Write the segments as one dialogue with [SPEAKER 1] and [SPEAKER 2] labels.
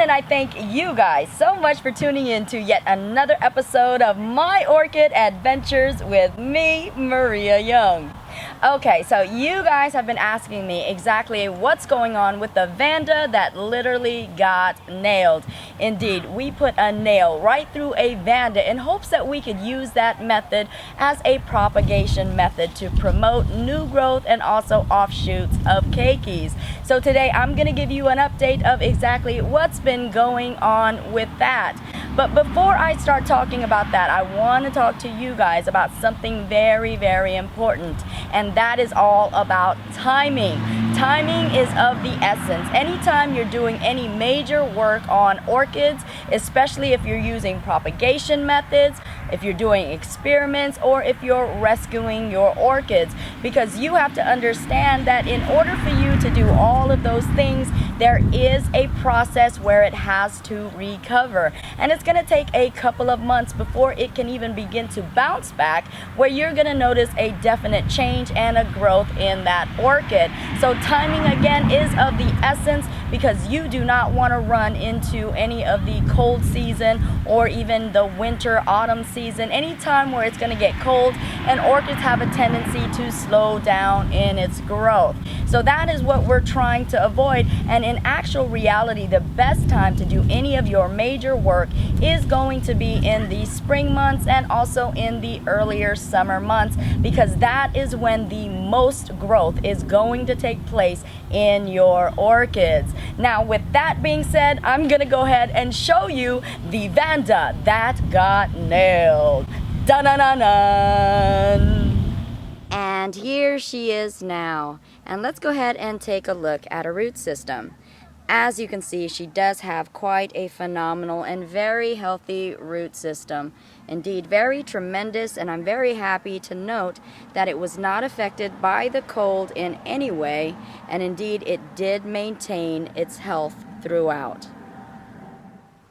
[SPEAKER 1] and I thank you guys so much for tuning in to yet another episode of My Orchid Adventures with me, Maria Young. Okay, so you guys have been asking me exactly what's going on with the Vanda that literally got nailed. Indeed, we put a nail right through a Vanda in hopes that we could use that method as a propagation method to promote new growth and also offshoots of keikis. So today I'm going to give you an update of exactly what's been going on with that. But before I start talking about that, I want to talk to you guys about something very, very important. And that is all about timing. Timing is of the essence. Anytime you're doing any major work on orchids, especially if you're using propagation methods, if you're doing experiments, or if you're rescuing your orchids, because you have to understand that in order for you to do all of those things, there is a process where it has to recover. And it's going to take a couple of months before it can even begin to bounce back, where you're going to notice a definite change and a growth in that orchid. So timing again is of the essence, because you do not want to run into any of the cold season or even the winter autumn season, any time where it's going to get cold, and orchids have a tendency to slow down in its growth. So that is what we're trying to avoid. And in actual reality, the best time to do any of your major work is going to be in the spring months and also in the earlier summer months, because that is when the most growth is going to take place in your orchids. Now, with that being said, I'm gonna go ahead and show you the Vanda that got nailed. Dun-dun-dun-dun. And here she is now. And let's go ahead and take a look at her root system. As you can see, she does have quite a phenomenal and very healthy root system. Indeed, very tremendous, and I'm very happy to note that it was not affected by the cold in any way, and indeed it did maintain its health throughout.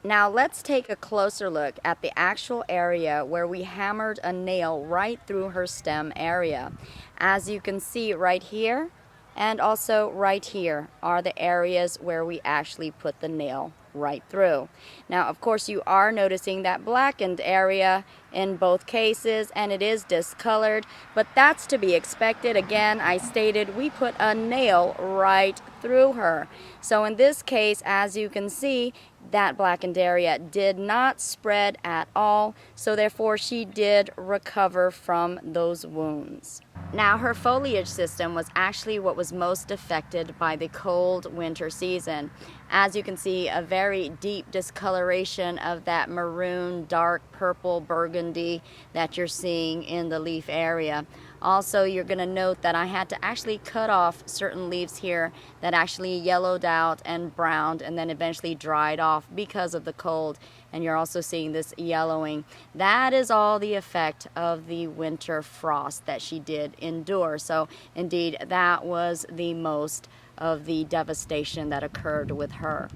[SPEAKER 1] Now let's take a closer look at the actual area where we hammered a nail right through her stem area. As you can see right here, and also right here are the areas where we actually put the nail right through. Now, of course, you are noticing that blackened area in both cases, and it is discolored, but that's to be expected. Again, I stated we put a nail right through her. So in this case, as you can see, that blackened area did not spread at all, so therefore she did recover from those wounds. Now, her foliage system was actually what was most affected by the cold winter season. As you can see, a very deep discoloration of that maroon, dark purple burgundy that you're seeing in the leaf area. Also, you're going to note that I had to actually cut off certain leaves here that actually yellowed out and browned and then eventually dried off because of the cold. And you're also seeing this yellowing. That is all the effect of the winter frost that she did endure. So indeed, that was the most of the devastation that occurred with her.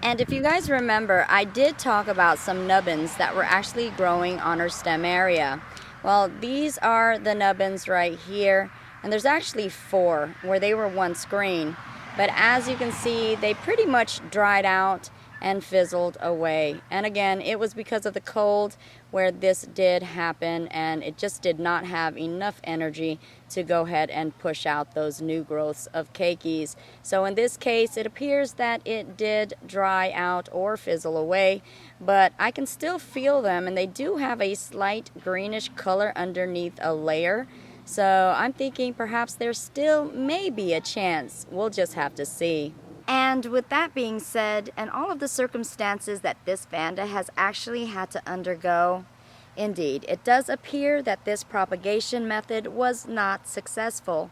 [SPEAKER 1] And if you guys remember, I did talk about some nubbins that were actually growing on her stem area. Well, these are the nubbins right here, and there's actually 4 where they were once green. But as you can see, they pretty much dried out and fizzled away. And again, it was because of the cold where this did happen, and it just did not have enough energy to go ahead and push out those new growths of keikis. So in this case, it appears that it did dry out or fizzle away, but I can still feel them, and they do have a slight greenish color underneath a layer. So I'm thinking perhaps there still may be a chance. We'll just have to see. And with that being said, and all of the circumstances that this Vanda has actually had to undergo, indeed, it does appear that this propagation method was not successful.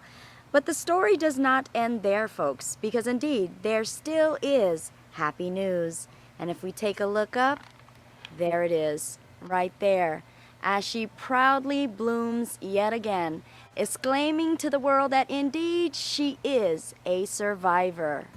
[SPEAKER 1] But the story does not end there, folks, because indeed, there still is happy news. And if we take a look up, there it is, right there, as she proudly blooms yet again, exclaiming to the world that indeed she is a survivor.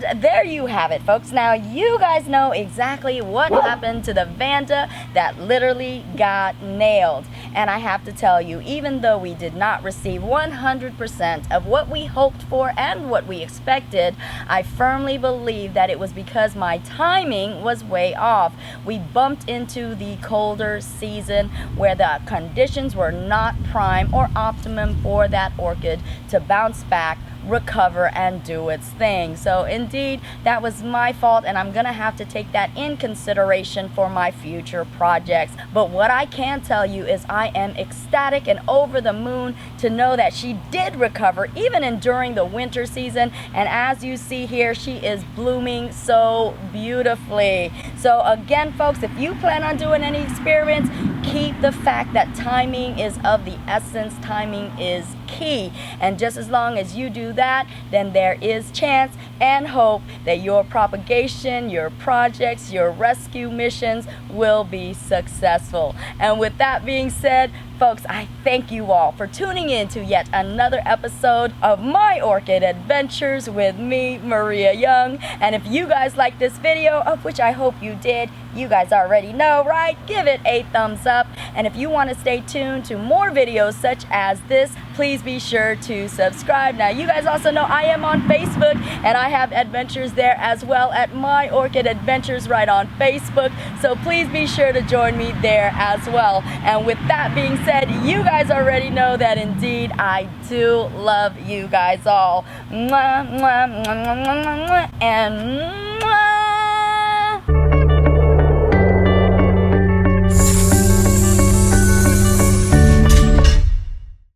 [SPEAKER 1] And there you have it, folks. Now you guys know exactly what happened to the Vanda that literally got nailed. And I have to tell you, even though we did not receive 100% of what we hoped for and what we expected, I firmly believe that it was because my timing was way off. We bumped into the colder season where the conditions were not prime or optimum for that orchid to bounce back, recover, and do its thing. So indeed, that was my fault, and I'm gonna have to take that in consideration for my future projects. But what I can tell you is I am ecstatic and over the moon to know that she did recover even during the winter season, and as you see here, she is blooming so beautifully. So again, folks, if you plan on doing any experiments, keep the fact that timing is of the essence. Timing is key, and just as long as you do that, then there is chance and hope that your propagation, your projects, your rescue missions will be successful. And with that being said, folks, I thank you all for tuning in to yet another episode of My Orchid Adventures with me, Maria Young. And if you guys like this video, of which I hope you did, you guys already know, right? Give it a thumbs up. And if you want to stay tuned to more videos such as this, please be sure to subscribe. Now, you guys also know I am on Facebook, and I have adventures there as well at My Orchid Adventures right on Facebook. So please be sure to join me there as well. And with that being said, you guys already know that indeed I do love you guys all. Mwah, mwah, mwah, mwah, mwah, mwah, and